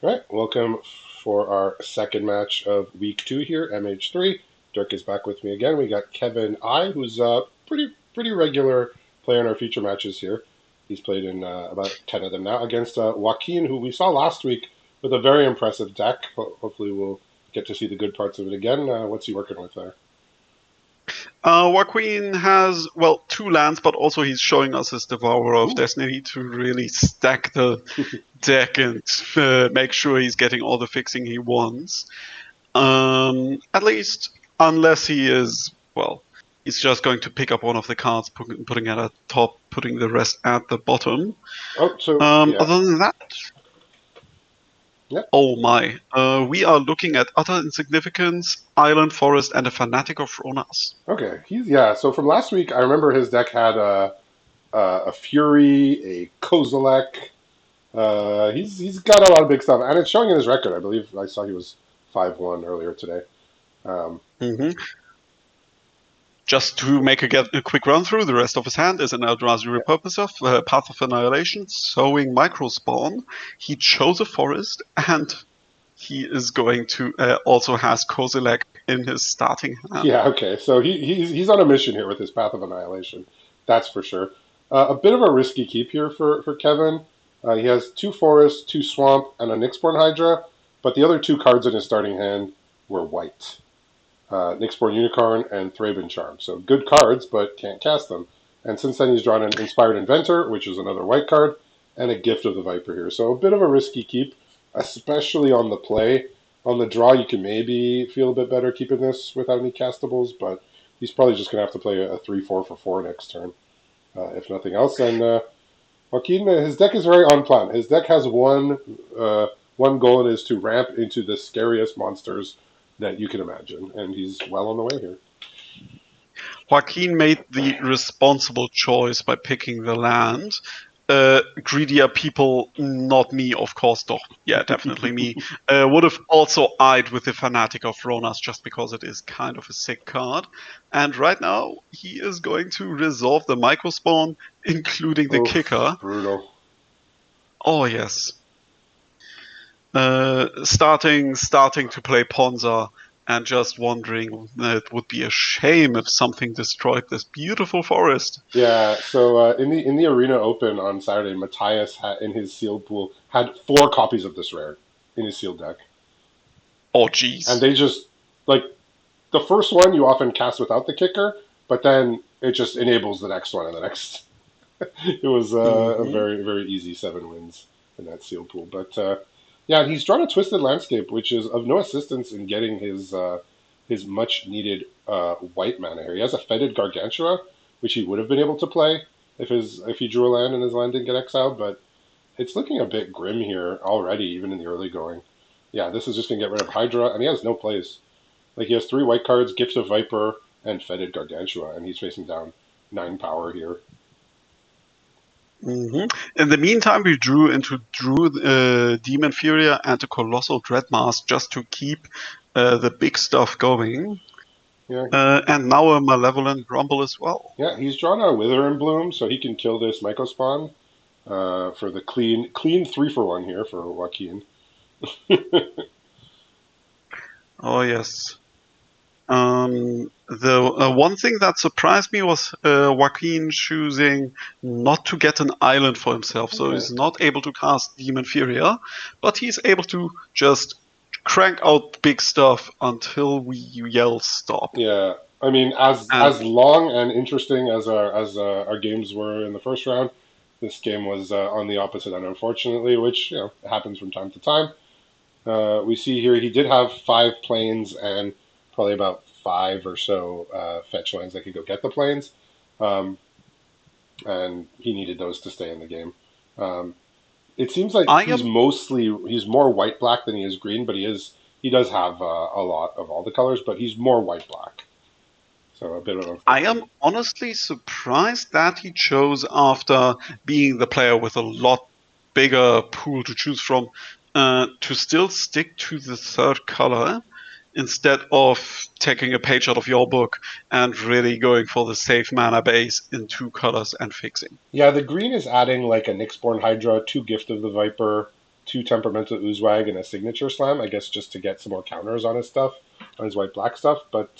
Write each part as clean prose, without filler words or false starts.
All right, welcome for our second match of week 2 here, MH3. Dirk is back with me again. We got Kevin I, who's a pretty regular player in our future matches here. He's played in about 10 of them now against Joaquin, who we saw last week with a very impressive deck. Hopefully, we'll get to see the good parts of it again. What's he working with there? Joaquin has, well, 2 lands, but also he's showing us his Devourer of Ooh. Destiny to really stack the deck and make sure he's getting all the fixing he wants. At least, unless he is, well, he's just going to pick up one of the cards, putting it at the top, putting the rest at the bottom. Oh, so, yeah. Other than that, Yeah. oh my, we are looking at utter insignificance, Island Forest, and a Fanatic of Ronas. Okay. So from last week, I remember his deck had a Fury, a Kozilek. He's got a lot of big stuff, and it's showing in his record. I believe I saw he was 5-1 earlier today. Mm-hmm. Just to make a quick run through, the rest of his hand is an Eldrazi Repurposer, Path of Annihilation, Sowing Microspawn. He chose a forest, and he is going to also has Kozilek in his starting hand. Yeah, okay. So he's on a mission here with his Path of Annihilation. That's for sure. A bit of a risky keep here for Kevin. He has 2 forests, 2 swamp, and a Nyxborn Hydra, but the other 2 cards in his starting hand were white. Nyxborn Unicorn and Thraben Charm. So good cards, but can't cast them. And since then, he's drawn an Inspired Inventor, which is another white card, and a Gift of the Viper here. So a bit of a risky keep, especially on the play. On the draw, you can maybe feel a bit better keeping this without any castables, but he's probably just going to have to play a 3-4 for 4 next turn, if nothing else. And Joaquin, his deck is very on plan. His deck has one goal, and is to ramp into the scariest monsters that you can imagine, and he's well on the way here. Joaquin made the responsible choice by picking the land. Greedier people, not me, of course, though. Yeah, definitely me. Would have also eyed with the Fanatic of Ronas just because it is kind of a sick card. And right now, he is going to resolve the Microspawn, including the kicker. Brutal. Oh, yes. Starting to play Ponza and just wondering it would be a shame if something destroyed this beautiful forest. Yeah, so in the Arena Open on Saturday, Matthias in his sealed pool had 4 copies of this rare in his sealed deck, Oh, and geez. they just like the first one you often cast without the kicker, but then it just enables the next one and the next. It was a Mm-hmm. very easy 7 wins in that sealed pool, but yeah, he's drawn a Twisted Landscape, which is of no assistance in getting his much needed white mana here. He has a Fetid Gargantua, which he would have been able to play if he drew a land and his land didn't get exiled, but it's looking a bit grim here already, even in the early going. Yeah, this is just gonna get rid of Hydra, and he has no plays. Like he has 3 white cards, Gift of Viper, and Fetid Gargantua, and he's facing down 9 power here. Mm-hmm. In the meantime, we drew Demon Furia and a Colossal Dreadmask just to keep the big stuff going. Yeah, And now a Malevolent Grumble as well. yeah, he's drawn a Wither and Bloom, so he can kill this Myco Spawn for the clean 3-for-1 here for Joaquin. Oh, yes. The one thing that surprised me was Joaquin choosing not to get an island for himself, so Okay. he's not able to cast Demon Furia, but he's able to just crank out big stuff until we yell stop. Yeah, I mean, And as long and interesting as our games were in the first round, this game was on the opposite end, unfortunately, which happens from time to time. We see here he did have 5 planes and probably about 5 or so fetch lands that could go get the planes, um, and he needed those to stay in the game. It seems like I am he's more white black than he is green, but he does have a lot of all the colors, but he's more white black. So a bit of I unfortunate. am honestly surprised that he chose, after being the player with a lot bigger pool to choose from, to still stick to the 3rd color instead of taking a page out of your book and really going for the safe mana base in 2 colors and fixing. Yeah, the green is adding like a Nyxborn Hydra, 2 Gift of the Viper, 2 Temperamental Oozewag and a Signature Slam, I guess just to get some more counters on his stuff, on his white-black stuff. But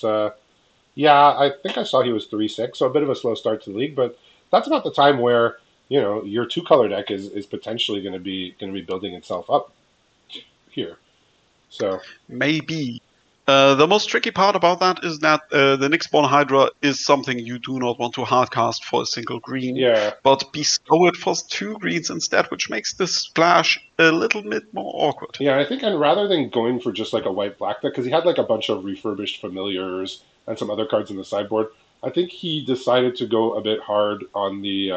yeah, I think I saw he was 3-6, so a bit of a slow start to the league. But that's about the time where your two-color deck is potentially going to be building itself up here. So Maybe. The most tricky part about that is that the Nyx-Born Hydra is something you do not want to hardcast for a single green, yeah, but bestow it for 2 greens instead, which makes this splash a little bit more awkward. yeah, I think, and rather than going for just like a white-black deck, because he had like a bunch of refurbished familiars and some other cards in the sideboard, I think he decided to go a bit hard on the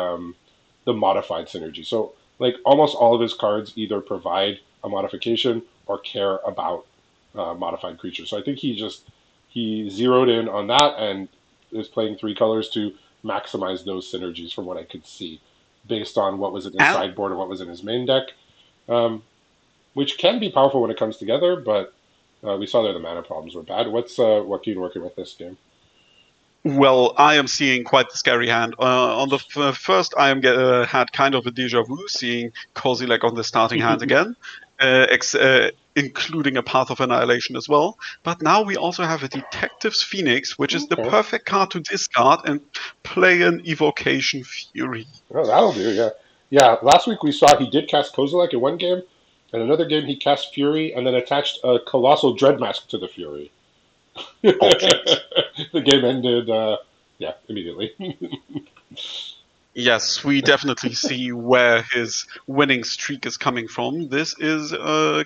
modified synergy. So like almost all of his cards either provide a modification or care about modified creatures. So I think he zeroed in on that and is playing 3 colors to maximize those synergies from what I could see, based on what was in his And sideboard and what was in his main deck, um, which can be powerful when it comes together. But we saw there the mana problems were bad. What's Joaquin working with this game? well, I am seeing quite the scary hand. On the first, I am had kind of a deja vu seeing Kozilek on the starting hand again, including a Path of Annihilation as well. But now we also have a Detective's Phoenix, which is the Okay, perfect card to discard and play an Evocation Fury. well, that'll do. Yeah, yeah. Last week we saw he did cast Kozilek in one game, and another game he cast Fury and then attached a Colossal Dread Mask to the Fury. Oh, jeez. The game ended, yeah, immediately. Yes, we definitely see where his winning streak is coming from. This is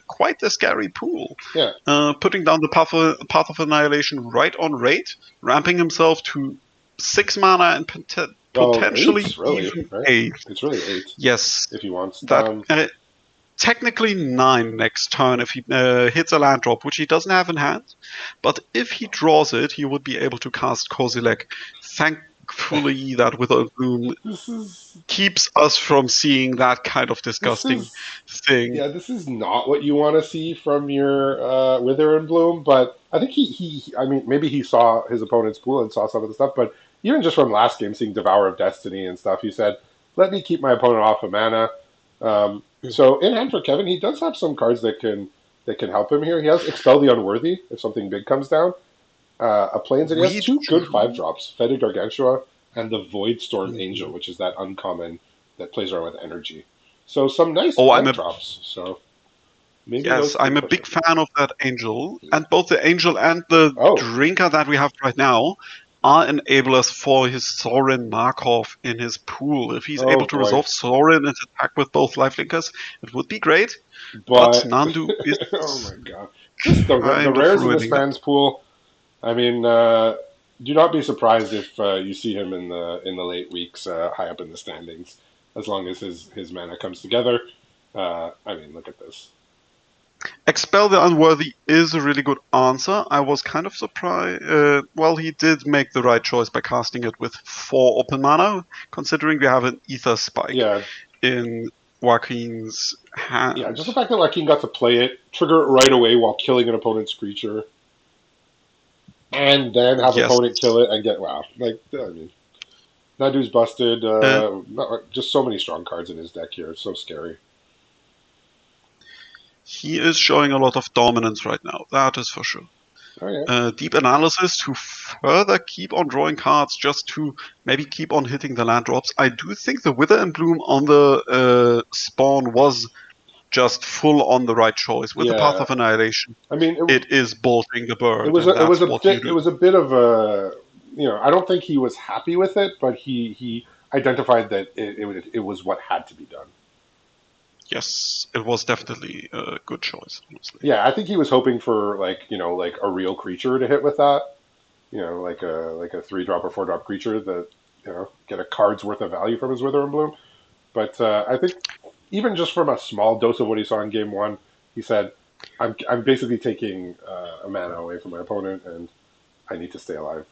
quite a scary pool. Yeah. Putting down the Path of Annihilation right on rate, ramping himself to 6 mana and Well, potentially eight, really, even right? 8. It's really eight Yes, if he wants. that technically 9 next turn if he hits a land drop, which he doesn't have in hand. But if he draws it, he would be able to cast Kozilek. Thankfully, that Wither Bloom this is keeps us from seeing that kind of this disgusting is thing. yeah, this is not what you want to see from your Wither and Bloom. But I think I mean, maybe he saw his opponent's pool and saw some of the stuff. But even just from last game, seeing Devour of Destiny and stuff, he said, "Let me keep my opponent off of mana." So in hand for Kevin, he does have some cards that can help him here. He has Expel the Unworthy if something big comes down. A Plains, and he has We 2 good drew. 5 drops, Fetid Gargantua and the Void Storm Angel, Mhm. which is that uncommon that plays around with energy. So some nice Oh, 5 drops. So maybe yes, those can I'm a push big him. fan of that angel, Yeah. and both the angel and the Oh, drinker that we have right now are enablers for his Sorin Markov in his pool. If he's oh able to boy. resolve Sorin and attack with both lifelinkers, it would be great. But But Nandu oh my is god, just the kind of rares in this ruining that. man's pool. I mean, do not be surprised if you see him in the late weeks, high up in the standings, as long as his mana comes together. I mean, look at this. Expel the Unworthy is a really good answer. I was kind of surprised. Well, he did make the right choice by casting it with 4 open mana, considering we have an Ether Spike Yeah, in Joaquin's yeah. hand. Just the fact that Joaquin got to play it, trigger it right away while killing an opponent's creature, and then have Yes. opponent kill it and get wow. Like I mean, that dude's busted. Uh, Just so many strong cards in his deck here. It's so scary. he is showing a lot of dominance right now. That is for sure. Oh yeah, Deep analysis to further keep on drawing cards, just to maybe keep on hitting the land drops. I do think the Wither and Bloom on the spawn was just full on the right choice. With the Path yeah. of Annihilation, I mean, it is bolting the it bird, was and a, it was that's a what you bit it do. was a bit of a I don't think he was happy with it, but he identified that it was what had to be done. Yes, it was definitely a good choice, honestly. Yeah, I think he was hoping for like a real creature to hit with that. Like a 3 drop or 4 drop creature that get a card's worth of value from his Wither and Bloom. But I think even just from a small dose of what he saw in game one, he said, "I'm basically taking a mana away from my opponent, and I need to stay alive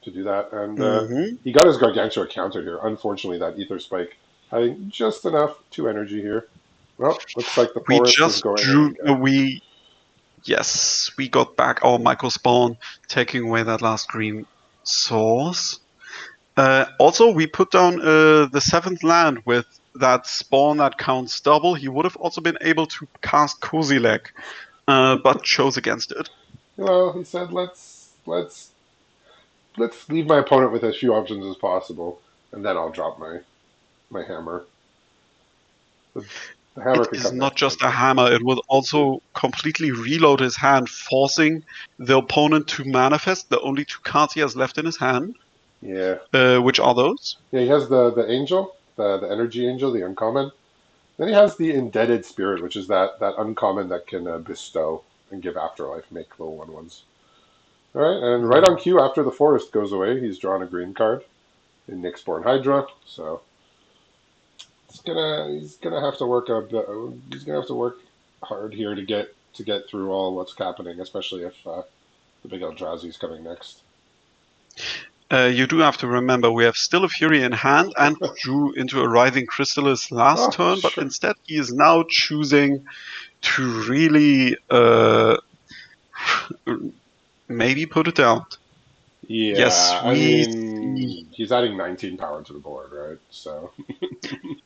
to do that." And Hmm. he got his Gargantua countered here. Unfortunately, that Ether Spike having just enough 2 energy here. Well, looks like the We forest is just going away drew. again. Yes, we got back our Micro Spawn, taking away that last green source. Also, we put down the 7th land with that spawn that counts double, he would have also been able to cast Kozilek, but chose against it. Well, he said, let's leave my opponent with as few options as possible, and then I'll drop my hammer. The, the hammer It can is come not next time. just a hammer, it would also completely reload his hand, forcing the opponent to manifest the only two cards he has left in his hand. Yeah, Which are those? yeah. He has the angel, the energy angel, the uncommon. Then he has the indebted spirit, which is that uncommon that can bestow and give afterlife, make little one ones. All right, and right on Mm. cue, after the forest goes away, he's drawn a green card in Nyxborn Hydra. So he's gonna have to work a bit, he's gonna have to work hard here to get through all what's happening, especially if the big Eldrazi's coming next. You do have to remember we have still a Fury in hand and drew into a Writhing Chrysalis last Oh, turn, but sure. instead he is now choosing to really maybe put it down. Yes, Yeah, I we see mean, he's adding 19 power to the board, right? So,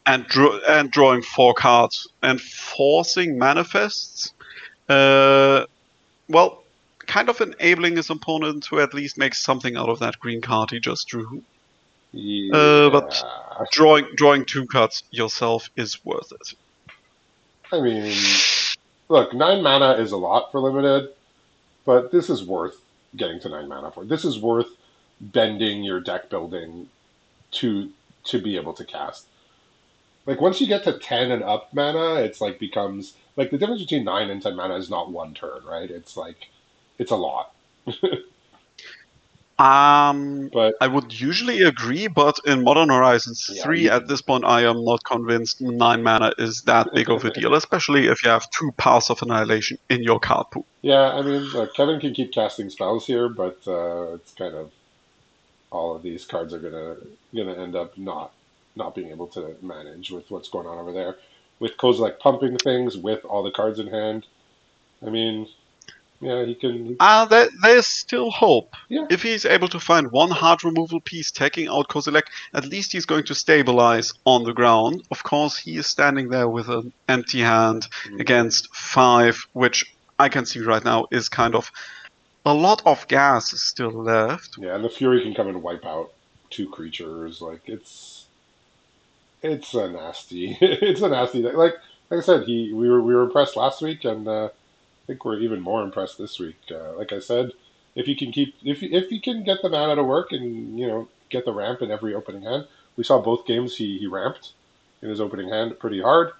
and drawing 4 cards and forcing manifests. Uh, well, kind of enabling his opponent to at least make something out of that green card he just drew. But yeah. drawing 2 cards yourself is worth it. I mean, look, 9 mana is a lot for limited, but this is worth getting to 9 mana for. This is worth bending your deck building to to be able to cast. Like once you get to 10 and up mana, it's like becomes like the difference between 9 and 10 mana is not one turn, right? It's like it's a lot. Um, But I would usually agree, but in Modern Horizons yeah, 3, you at can. this point, I am not convinced 9 mana is that big of a deal, especially if you have 2 Paths of Annihilation in your card pool. Yeah, I mean, look, Kevin can keep casting spells here, but it's kind of all of these cards are gonna end up not being able to manage with what's going on over there. With Kozilek pumping things, with all the cards in hand. I mean, yeah, he can. There's still hope. Yeah, If he's able to find one hard removal piece taking out Kozilek, at least he's going to stabilize on the ground. Of course, he is standing there with an empty hand hmm against 5, which I can see right now is kind of a lot of gas is still left. yeah, and the Fury can come and wipe out 2 creatures. Like it's a nasty, it's a nasty. Like I said, we were impressed last week, and I think we're even more impressed this week. Like I said, if you can get the mana to work and get the ramp in every opening hand, we saw both games he ramped in his opening hand pretty hard.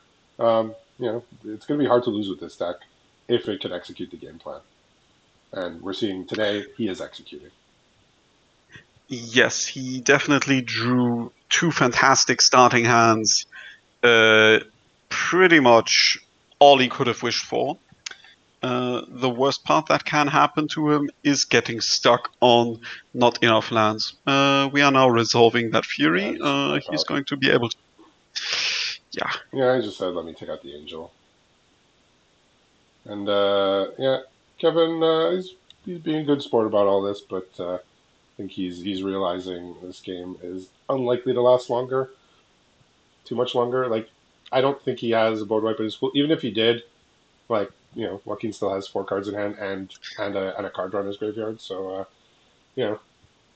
It's going to be hard to lose with this deck if it can execute the game plan. And we're seeing today he is executing. Yes, he definitely drew 2 fantastic starting hands. Uh, Pretty much all he could have wished for. The worst part that can happen to him is getting stuck on not enough lands. We are now resolving that Yeah, fury. just wipe He's out. going to be able to. Yeah, Yeah, I just said let me take out the angel. And yeah, Kevin, he's being a good sport about all this, but I think he's realizing this game is unlikely to last too much longer. Like, I don't think he has a board wipe in his pool. Even if he did, like, Joaquin still has 4 cards in hand and a card draw in his graveyard. So, you know,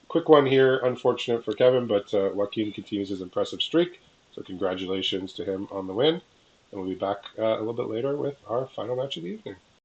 quick one here. Unfortunate for Kevin, but Joaquin continues his impressive streak. So, congratulations to him on the win. And we'll be back a little bit later with our final match of the evening.